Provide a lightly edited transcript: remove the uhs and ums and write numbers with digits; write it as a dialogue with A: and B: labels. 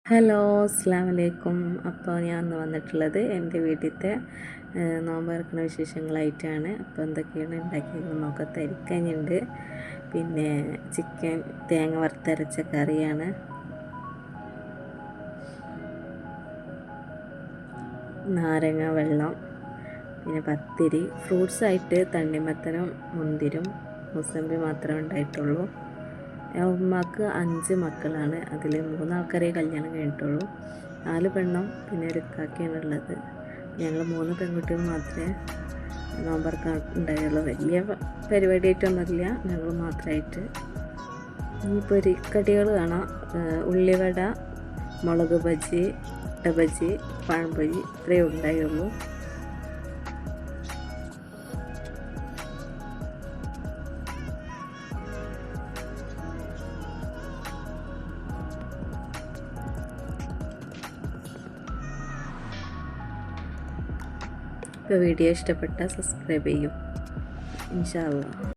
A: Hello അസ്സലാമു അലൈക്കും. അപ്പോൾ ഞാൻ ഇന്ന് വന്നിട്ടുള്ളത് എൻ്റെ വീട്ടിലത്തെ നോമ്പ് തുറക്കുന്ന വിശേഷങ്ങളായിട്ടാണ്. അപ്പോൾ എന്തൊക്കെയാണ് ഉണ്ടാക്കിയത് നോക്കാം. തരിക്കഞ്ഞുണ്ട്, പിന്നെ ചിക്കൻ തേങ്ങ വറുത്തരച്ച കറിയാണ്, നാരങ്ങ വെള്ളം, പിന്നെ പത്തിരി. ഫ്രൂട്ട്സായിട്ട് തണ്ണിമത്തനും മുന്തിരും മുസമ്പി മാത്രമേ ഉണ്ടായിട്ടുള്ളൂ. ഉമ്മക്ക് 5 മക്കളാണ്. അതിൽ 3 ആൾക്കാരെ കല്യാണം കഴിഞ്ഞിട്ടുള്ളൂ. 4 പെണ്ണും പിന്നെ ഒരു ഇക്കാക്കയാണ് ഉള്ളത്. ഞങ്ങൾ 3 പെൺകുട്ടികൾ മാത്രമേ നോമ്പറക്കാൻ ഉണ്ടായുള്ളൂ. വലിയ പരിപാടിയായിട്ടൊന്നുമില്ല, ഞങ്ങൾ മാത്രമായിട്ട്. ഈ പൊരിക്കടികൾ കാണാം. ഉള്ളിവട, മുളക് ബജി, മുട്ട ബജി, പഴംപൊരി, ഇത്രയേ ഉണ്ടായുള്ളൂ. ഇപ്പോൾ വീഡിയോ ഇഷ്ടപ്പെട്ടാൽ സബ്സ്ക്രൈബ് ചെയ്യും ഇൻഷാ അല്ലാഹ്.